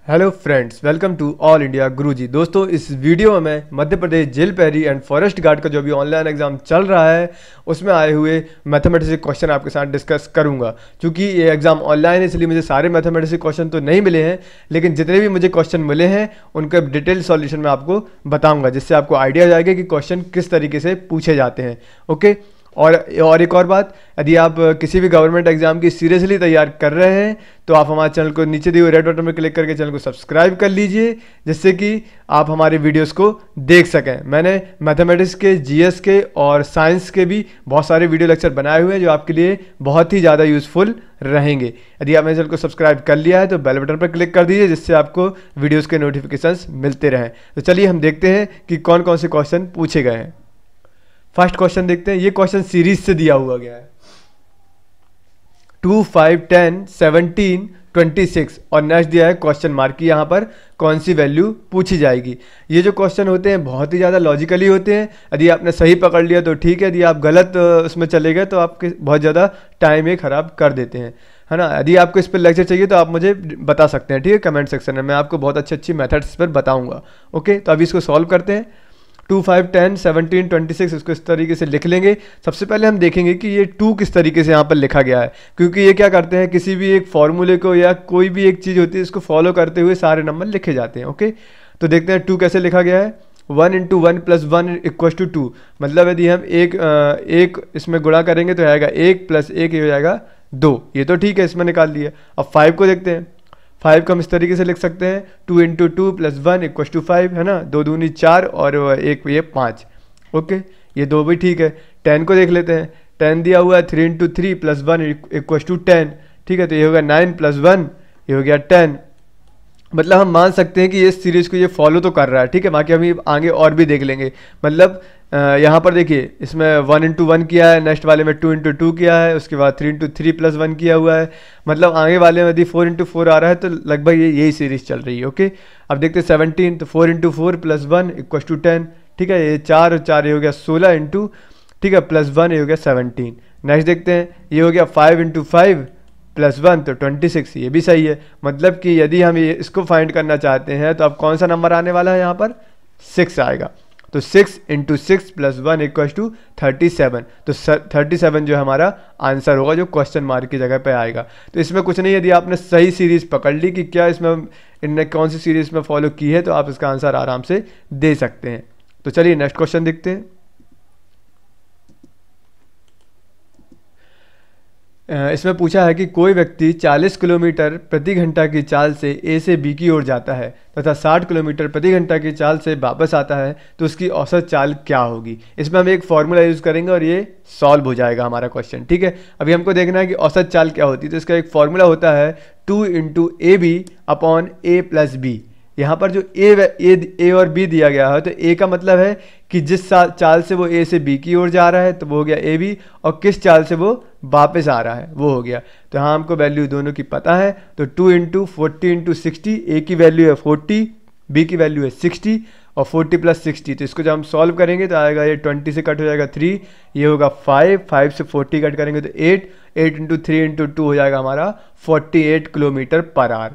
Hello friends, welcome to all India Guruji. दोस्तों, इस video में मैं मध्य प्रदेश जेल पैरी एंड फॉरेस्ट गार्ड का जो भी ऑनलाइन एग्जाम चल रहा है उसमें आए हुए मैथमेटिक्स के क्वेश्चन आपके साथ डिस्कस करूंगा। क्योंकि ये एग्जाम ऑनलाइन है इसलिए मुझे सारे मैथमेटिक्स के क्वेश्चन तो नहीं मिले हैं, लेकिन जितने भी मुझे क्वेश्चन मिले हैं उनका डिटेल सॉल्यूशन मैं आपको बताऊँगा, जिससे आपको आइडिया जाएगा कि क्वेश्चन किस तरीके से पूछे जाते हैं। ओके। और एक और बात, यदि आप किसी भी गवर्नमेंट एग्जाम की सीरियसली तैयार कर रहे हैं तो आप हमारे चैनल को नीचे दिए हुए रेड बटन पर क्लिक करके चैनल को सब्सक्राइब कर लीजिए, जिससे कि आप हमारे वीडियोस को देख सकें। मैंने मैथमेटिक्स के, जीएस के और साइंस के भी बहुत सारे वीडियो लेक्चर बनाए हुए हैं जो आपके लिए बहुत ही ज़्यादा यूजफुल रहेंगे। यदि आपने चैनल को सब्सक्राइब कर लिया है तो बेल बटन पर क्लिक कर दीजिए, जिससे आपको वीडियोज़ के नोटिफिकेशंस मिलते रहें। तो चलिए हम देखते हैं कि कौन कौन से क्वेश्चन पूछे गए हैं। फर्स्ट क्वेश्चन देखते हैं। ये क्वेश्चन सीरीज से दिया हुआ गया है 2, 5, 10, 17, 26 और नेक्स्ट दिया है क्वेश्चन मार्क की यहाँ पर कौन सी वैल्यू पूछी जाएगी। ये जो क्वेश्चन होते हैं बहुत ही ज़्यादा लॉजिकली होते हैं। यदि आपने सही पकड़ लिया तो ठीक है, यदि आप गलत उसमें चले गए तो आपके बहुत ज़्यादा टाइम ये ख़राब कर देते हैं, है ना। यदि आपको इस पर लेक्चर चाहिए तो आप मुझे बता सकते हैं, ठीक है, कमेंट सेक्शन में। मैं आपको बहुत अच्छी मेथड्स इस पर बताऊँगा। ओके, तो अभी इसको सॉल्व करते हैं। 2, 5, 10, 17, 26 इसको इस तरीके से लिख लेंगे। सबसे पहले हम देखेंगे कि ये 2 किस तरीके से यहाँ पर लिखा गया है, क्योंकि ये क्या करते हैं, किसी भी एक फॉर्मूले को या कोई भी एक चीज़ होती है इसको फॉलो करते हुए सारे नंबर लिखे जाते हैं। ओके, तो देखते हैं 2 कैसे लिखा गया है। 1 × 1 + 1 = 2। मतलब यदि हम एक इसमें गुणा करेंगे तो आएगा 1 + 1 ये हो जाएगा 2। ये तो ठीक है, इसमें निकाल लिया। अब 5 को देखते हैं। 5 को हम इस तरीके से लिख सकते हैं 2 × 2 + 1 = 5, है ना। 2 दूनी 4 और 1 ये 5। ओके, ये 2 भी ठीक है। 10 को देख लेते हैं। 10 दिया हुआ है 3 × 3 + 1 = 10, ठीक है। तो ये होगा 9 + 1 ये हो गया 10। मतलब हम मान सकते हैं कि ये सीरीज को ये फॉलो तो कर रहा है, ठीक है। बाकी हम आगे और भी देख लेंगे। मतलब यहाँ पर देखिए, इसमें 1 × 1 किया है, नेक्स्ट वाले में 2 × 2 किया है, उसके बाद 3 × 3 + 1 किया हुआ है। मतलब आगे वाले में यदि 4 × 4 आ रहा है तो लगभग यही सीरीज चल रही है। ओके, अब देखते हैं 17। तो 4 × 4 + 1 = 10, ठीक है। ये 4 और 4 ये हो गया 16 इंटू, ठीक है, +1 ये हो गया 17। नेक्स्ट देखते हैं, ये हो गया 5 × 5 + 1 तो 26, ये भी सही है। मतलब कि यदि हम ये इसको फाइंड करना चाहते हैं तो अब कौन सा नंबर आने वाला है, यहाँ पर 6 आएगा। तो 6 × 6 + 1 = 37। तो 37 जो हमारा आंसर होगा, जो क्वेश्चन मार्क की जगह पे आएगा। तो इसमें कुछ नहीं, यदि आपने सही सीरीज पकड़ ली कि क्या इसमें इनने कौन सी सीरीज में फॉलो की है, तो आप इसका आंसर आराम से दे सकते हैं। तो चलिए नेक्स्ट क्वेश्चन देखते हैं। इसमें पूछा है कि कोई व्यक्ति 40 किलोमीटर प्रति घंटा की चाल से ए से बी की ओर जाता है तथा 60 किलोमीटर प्रति घंटा की चाल से वापस आता है, तो उसकी औसत चाल क्या होगी। इसमें हम एक फॉर्मूला यूज़ करेंगे और ये सॉल्व हो जाएगा हमारा क्वेश्चन, ठीक है। अभी हमको देखना है कि औसत चाल क्या होती है। तो इसका एक फॉर्मूला होता है 2 × AB/A + B। यहाँ पर जो ए और बी दिया गया है, तो ए का मतलब है कि जिस चाल से वो ए से बी की ओर जा रहा है तो वो हो गया ए बी, और किस चाल से वो वापस आ रहा है वो हो गया। तो यहाँ हमको वैल्यू दोनों की पता है। तो 2 × 40 × 60, ए की वैल्यू है 40, बी की वैल्यू है 60 और 40 + 60। तो इसको जब हम सॉल्व करेंगे तो आएगा ये 20 से कट हो जाएगा 3, ये होगा 5 से 40 कट करेंगे तो 8 × 3 × 2 हो जाएगा हमारा 48 km/h।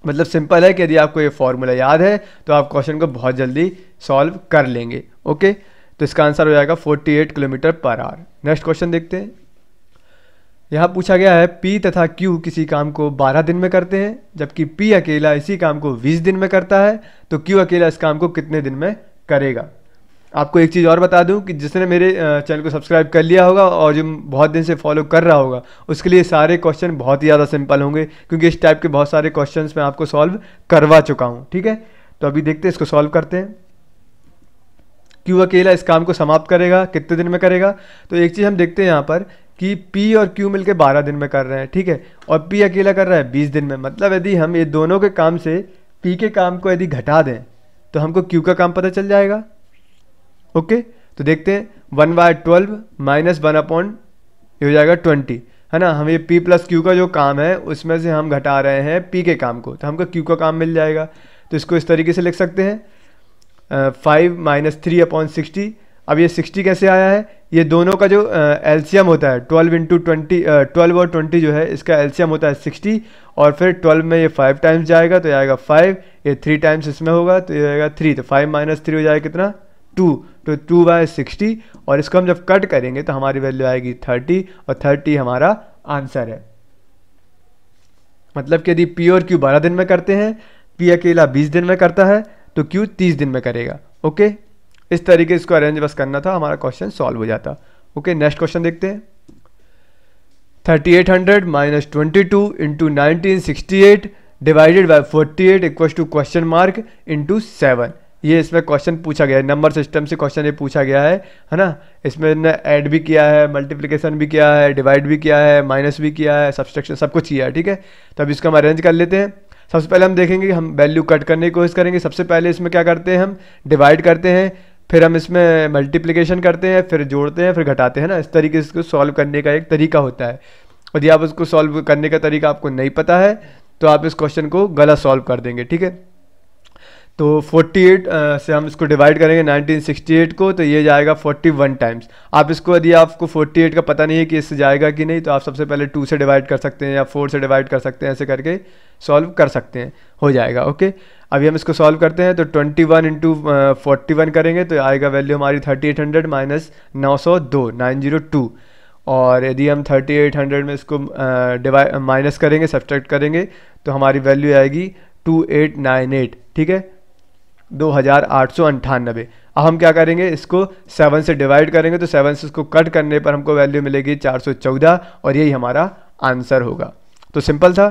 मतलब सिंपल है कि यदि आपको ये फॉर्मूला याद है तो आप क्वेश्चन को बहुत जल्दी सॉल्व कर लेंगे। ओके, तो इसका आंसर हो जाएगा 48 km/h। नेक्स्ट क्वेश्चन देखते हैं। यहाँ पूछा गया है P तथा Q किसी काम को 12 दिन में करते हैं, जबकि P अकेला इसी काम को 20 दिन में करता है, तो Q अकेला इस काम को कितने दिन में करेगा। आपको एक चीज़ और बता दूं कि जिसने मेरे चैनल को सब्सक्राइब कर लिया होगा और जो बहुत दिन से फॉलो कर रहा होगा उसके लिए सारे क्वेश्चन बहुत ही ज़्यादा सिंपल होंगे, क्योंकि इस टाइप के बहुत सारे क्वेश्चंस मैं आपको सॉल्व करवा चुका हूं, ठीक है। तो अभी देखते हैं, इसको सॉल्व करते हैं। Q अकेला इस काम को समाप्त करेगा, कितने दिन में करेगा। तो एक चीज़ हम देखते हैं यहाँ पर कि P और Q मिलकर 12 दिन में कर रहे हैं, ठीक है, और P अकेला कर रहा है 20 दिन में। मतलब यदि हम ये दोनों के काम से P के काम को यदि घटा दें तो हमको Q का काम पता चल जाएगा। ओके, तो देखते हैं 1/12 - 1/, ये हो जाएगा 20, है ना। हम ये P + Q का जो काम है उसमें से हम घटा रहे हैं P के काम को, तो हमको Q का काम मिल जाएगा। तो इसको इस तरीके से लिख सकते हैं 5 - 3/60। अब ये 60 कैसे आया है, ये दोनों का जो एलसीएम होता है 12 इंटू 20, 12 और 20 जो है इसका एलसीएम होता है 60, और फिर 12 में ये 5 टाइम्स जाएगा तो आएगा 5, ये 3 टाइम्स इसमें होगा तो ये आएगा 3, तो 5 माइनस 3 हो जाएगा कितना 2, तो 2/60, और इसको हम जब कट करेंगे तो हमारी वैल्यू आएगी 30, और 30 हमारा आंसर है। मतलब कि यदि पी और क्यू 12 दिन में करते हैं, पी अकेला 20 दिन में करता है, तो क्यू 30 दिन में करेगा। ओके, इस तरीके से इसको अरेंज बस करना था, हमारा क्वेश्चन सॉल्व हो जाता। ओके, नेक्स्ट क्वेश्चन देखते हैं। 3800 minus 22 into 1968 divided by 48 equal to question mark into 7। ये इसमें क्वेश्चन पूछा गया है, नंबर सिस्टम से क्वेश्चन ये पूछा गया है ना। इसमें ने ऐड भी किया है, मल्टीप्लिकेशन भी किया है, डिवाइड भी किया है, माइनस भी किया है, सब्सट्रैक्शन सब कुछ किया है। ठीक है, तो अब इसको हम अरेंज कर लेते हैं। सबसे पहले हम देखेंगे कि हम वैल्यू कट करने की कोशिश करेंगे। सबसे पहले इसमें क्या करते हैं, हम डिवाइड करते हैं, फिर हम इसमें मल्टीप्लिकेशन करते हैं, फिर जोड़ते हैं, फिर घटाते हैं ना। इस तरीके से इसको सॉल्व करने का एक तरीका होता है। यदि आप उसको सॉल्व करने का तरीका आपको नहीं पता है तो आप इस क्वेश्चन को गलत सॉल्व कर देंगे। ठीक है, तो 48 से हम इसको डिवाइड करेंगे 1968 को, तो ये जाएगा 41 टाइम्स। आप इसको, यदि आपको 48 का पता नहीं है कि इससे जाएगा कि नहीं, तो आप सबसे पहले 2 से डिवाइड कर सकते हैं या 4 से डिवाइड कर सकते हैं, ऐसे करके सॉल्व कर सकते हैं, हो जाएगा। ओके, अभी हम इसको सॉल्व करते हैं, तो 21 इंटू 41 करेंगे तो आएगा वैल्यू हमारी 3800 माइनस 902 902, और यदि हम 3800 में इसको डिवाइड माइनस करेंगे, सब्ट्रैक्ट करेंगे, तो हमारी वैल्यू आएगी 2898। ठीक है, 2898। अब हम क्या करेंगे, इसको 7 से डिवाइड करेंगे, तो 7 से इसको कट करने पर हमको वैल्यू मिलेगी 414, और यही हमारा आंसर होगा। तो सिंपल था।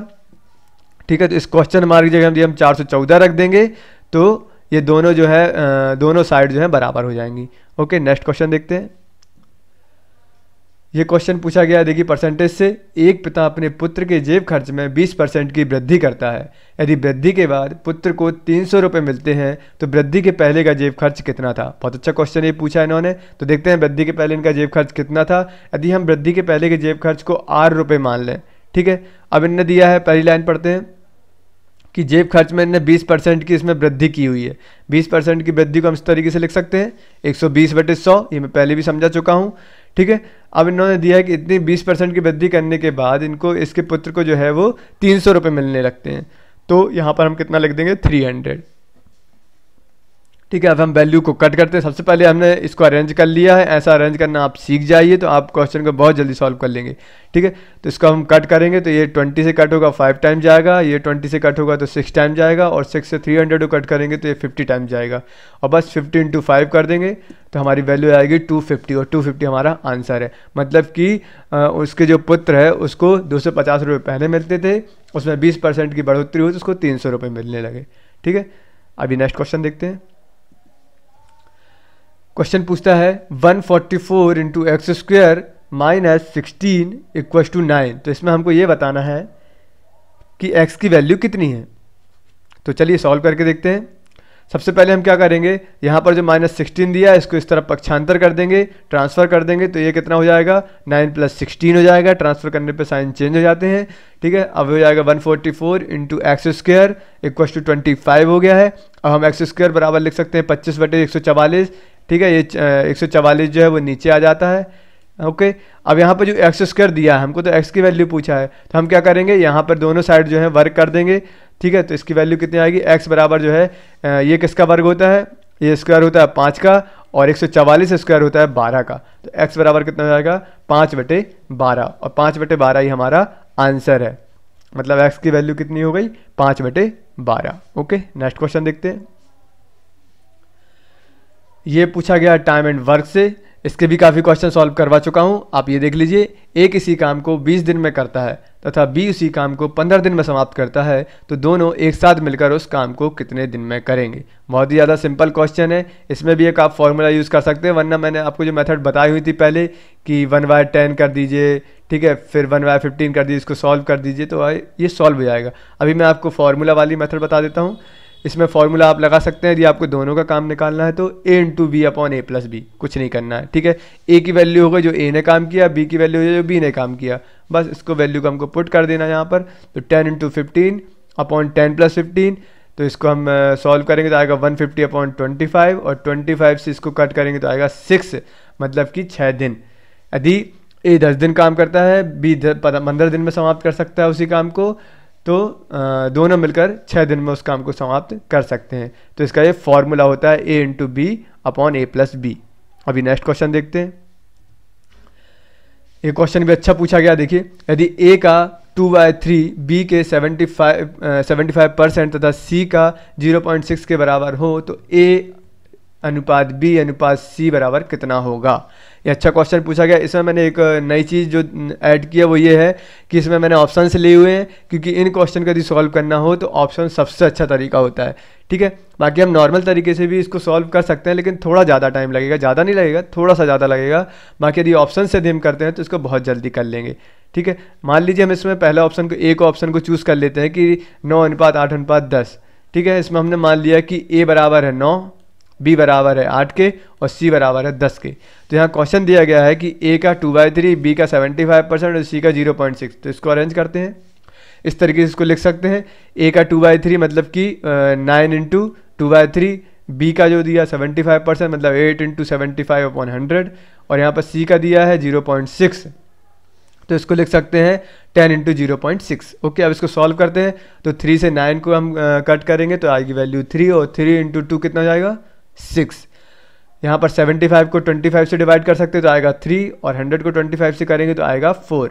ठीक है, तो इस क्वेश्चन मार्क की जगह हम 414 रख देंगे, तो ये दोनों जो है दोनों साइड जो है बराबर हो जाएंगी। ओके, नेक्स्ट क्वेश्चन देखते हैं। ये क्वेश्चन पूछा गया है, देखिए परसेंटेज से, एक पिता अपने पुत्र के जेब खर्च में 20% की वृद्धि करता है। यदि वृद्धि के बाद पुत्र को 300 रुपये मिलते हैं तो वृद्धि के पहले का जेब खर्च कितना था। बहुत अच्छा क्वेश्चन ये पूछा है इन्होंने। तो देखते हैं वृद्धि के पहले इनका जेब खर्च कितना था। यदि हम वृद्धि के पहले के जेब खर्च को 8 रुपये मान लें, ठीक है, अब इनने दिया है, पहली लाइन पढ़ते हैं कि जेब खर्च में इन्हें 20% की इसमें वृद्धि की हुई है। 20% की वृद्धि को हम इस तरीके से लिख सकते हैं 120/100, ये मैं पहले भी समझा चुका हूँ। ठीक है, अब इन्होंने दिया है कि इतनी 20% की वृद्धि करने के बाद इनको, इसके पुत्र को जो है वो 300 रुपये मिलने लगते हैं, तो यहाँ पर हम कितना लिख देंगे 300। ठीक है, अब हम वैल्यू को कट करते हैं। सबसे पहले हमने इसको अरेंज कर लिया है, ऐसा अरेंज करना आप सीख जाइए तो आप क्वेश्चन को बहुत जल्दी सॉल्व कर लेंगे। ठीक है, तो इसको हम कट करेंगे, तो ये 20 से कट होगा 5 टाइम जाएगा, ये 20 से कट होगा तो 6 टाइम जाएगा, और 6 से 300 को कट करेंगे तो ये 50 टाइम जाएगा, और बस 50 × 5 कर देंगे तो हमारी वैल्यू आएगी 250, और 250 हमारा आंसर है। मतलब कि उसके जो पुत्र है उसको 250 रुपये पहले मिलते थे, उसमें 20% की बढ़ोतरी हुई तो उसको 300 रुपये मिलने लगे। ठीक है, अभी नेक्स्ट क्वेश्चन देखते हैं। क्वेश्चन पूछता है 144 into x² minus 16 equal to 9। तो इसमें हमको ये बताना है कि x की वैल्यू कितनी है। तो चलिए सॉल्व करके देखते हैं। सबसे पहले हम क्या करेंगे, यहाँ पर जो -16 दिया है इसको इस तरफ पक्षांतर कर देंगे, ट्रांसफ़र कर देंगे, तो ये कितना हो जाएगा 9 + 16 हो जाएगा। ट्रांसफ़र करने पे साइन चेंज हो जाते हैं। ठीक है, अब हो जाएगा 144 इंटू x² इक्वल टू 25 हो गया है। अब हम x² बराबर लिख सकते हैं 25/144। ठीक है, ये 144 जो है वो नीचे आ जाता है। ओके, अब यहाँ पर जो x² दिया है, हमको तो x की वैल्यू पूछा है, तो हम क्या करेंगे, यहाँ पर दोनों साइड जो है वर्क कर देंगे। ठीक है, तो इसकी वैल्यू कितनी आएगी, x बराबर जो है ये किसका वर्ग होता है, ये स्क्वायर होता है 5 का, और 144 स्क्वायर होता है 12 का। तो x बराबर कितना हो जाएगा 5/12, और 5/12 ही हमारा आंसर है। मतलब x की वैल्यू कितनी हो गई 5/12। ओके, नेक्स्ट क्वेश्चन देखते हैं। ये पूछा गया टाइम एंड वर्क से, इसके भी काफ़ी क्वेश्चन सॉल्व करवा चुका हूँ। आप ये देख लीजिए, ए किसी काम को 20 दिन में करता है तथा बी उसी काम को 15 दिन में समाप्त करता है, तो दोनों एक साथ मिलकर उस काम को कितने दिन में करेंगे। बहुत ही ज़्यादा सिंपल क्वेश्चन है। इसमें भी एक आप फॉर्मूला यूज़ कर सकते हैं, वरना मैंने आपको जो मेथड बताई हुई थी पहले कि 1/10 कर दीजिए, ठीक है, फिर 1/15 कर दीजिए, इसको सॉल्व कर दीजिए तो ये सॉल्व हो जाएगा। अभी मैं आपको फॉर्मूला वाली मेथड बता देता हूँ। इसमें फॉर्मूला आप लगा सकते हैं, यदि आपको दोनों का काम निकालना है तो a × b/a+b, कुछ नहीं करना है। ठीक है, a की वैल्यू होगा जो a ने काम किया, b की वैल्यू होगी जो b ने काम किया, बस इसको वैल्यू को हमको पुट कर देना यहाँ पर। तो 10 × 15/10 + 15, तो इसको हम सॉल्व करेंगे तो आएगा 150/25 और 25 से इसको कट करेंगे तो आएगा 6, मतलब कि 6 दिन। यदि ए 10 दिन काम करता है, बी 15 दिन में समाप्त कर सकता है उसी काम को, तो दोनों मिलकर 6 दिन में उस काम को समाप्त कर सकते हैं। तो इसका ये फॉर्मूला होता है A × B अपॉन A+B। अभी नेक्स्ट क्वेश्चन देखते हैं। ये क्वेश्चन भी अच्छा पूछा गया। देखिए, यदि A का 2/3 B के 75% तथा C का 0.6 के बराबर हो तो A अनुपात B अनुपात C बराबर कितना होगा। ये अच्छा क्वेश्चन पूछा गया। इसमें मैंने एक नई चीज़ जो ऐड की है वो ये है कि इसमें मैंने ऑप्शन लिए हुए हैं, क्योंकि इन क्वेश्चन का यदि सॉल्व करना हो तो ऑप्शन सबसे अच्छा तरीका होता है। ठीक है, बाकी हम नॉर्मल तरीके से भी इसको सॉल्व कर सकते हैं, लेकिन थोड़ा ज़्यादा टाइम लगेगा, ज़्यादा नहीं लगेगा, थोड़ा सा ज़्यादा लगेगा। बाकी यदि ऑप्शन से यदि हम करते हैं तो इसको बहुत जल्दी कर लेंगे। ठीक है, मान लीजिए हम इसमें पहला ऑप्शन को एक ऑप्शन को चूज़ कर लेते हैं कि 9:8:10। ठीक है, इसमें हमने मान लिया कि A बराबर है 9, B बराबर है 8 के और C बराबर है 10 के। तो यहाँ क्वेश्चन दिया गया है कि A का 2/3, B का 75% और C का 0.6। तो इसको अरेंज करते हैं, इस तरीके से इसको लिख सकते हैं। A का 2/3 मतलब कि 9 × 2/3, B का जो दिया 75% मतलब 8 × 75/100 और यहाँ पर C का दिया है 0.6, तो इसको लिख सकते हैं 10 × 0.6। ओके, अब इसको सॉल्व करते हैं तो 3 से 9 को हम कट करेंगे तो आएगी वैल्यू 3 और 3 × 2 कितना हो जाएगा 6। यहाँ पर 75 को 25 से डिवाइड कर सकते हैं तो आएगा 3 और 100 को 25 से करेंगे तो आएगा 4।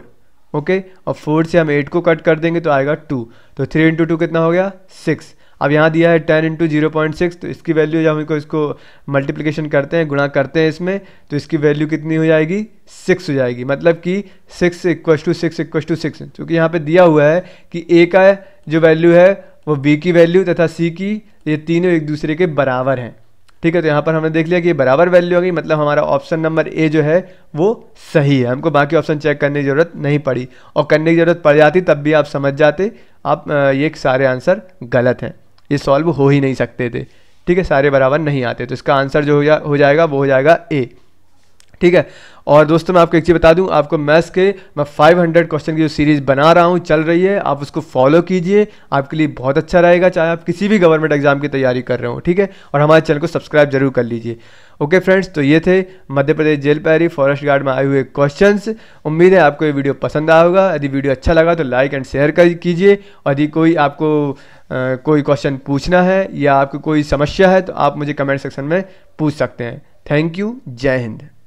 ओके, और 4 से हम 8 को कट कर देंगे तो आएगा 2। तो 3 × 2 कितना हो गया 6। अब यहाँ दिया है 10 × 0.6, तो इसकी वैल्यू जब हम इसको मल्टीप्लिकेशन करते हैं, गुणा करते हैं इसमें, तो इसकी वैल्यू कितनी हो जाएगी 6 हो जाएगी। मतलब कि 6 = 6 क्योंकि यहाँ पे दिया हुआ है कि A का जो वैल्यू है वो B की वैल्यू तथा C की, ये तीनों एक दूसरे के बराबर हैं। ठीक है, तो यहाँ पर हमने देख लिया कि ये बराबर वैल्यू हो गई, मतलब हमारा ऑप्शन नंबर A जो है वो सही है। हमको बाकी ऑप्शन चेक करने की ज़रूरत नहीं पड़ी, और करने की ज़रूरत पड़ जाती तब भी आप समझ जाते आप ये सारे आंसर गलत हैं, ये सॉल्व हो ही नहीं सकते थे। ठीक है, सारे बराबर नहीं आते, तो इसका आंसर जो हो जाएगा वो हो जाएगा A। ठीक है, और दोस्तों मैं आपको एक चीज़ बता दूं, आपको मैथ्स के मैं 500 क्वेश्चन की जो सीरीज़ बना रहा हूं चल रही है, आप उसको फॉलो कीजिए, आपके लिए बहुत अच्छा रहेगा, चाहे आप किसी भी गवर्नमेंट एग्जाम की तैयारी कर रहे हो। ठीक है, और हमारे चैनल को सब्सक्राइब जरूर कर लीजिए। ओके फ्रेंड्स, तो ये थे मध्य प्रदेश जेल पैरी फॉरेस्ट गार्ड में आए हुए क्वेश्चंस। उम्मीद है आपको ये वीडियो पसंद आया होगा। यदि वीडियो अच्छा लगा तो लाइक एंड शेयर कीजिए, और यदि कोई आपको कोई क्वेश्चन पूछना है या आपको कोई समस्या है तो आप मुझे कमेंट सेक्शन में पूछ सकते हैं। थैंक यू, जय हिंद।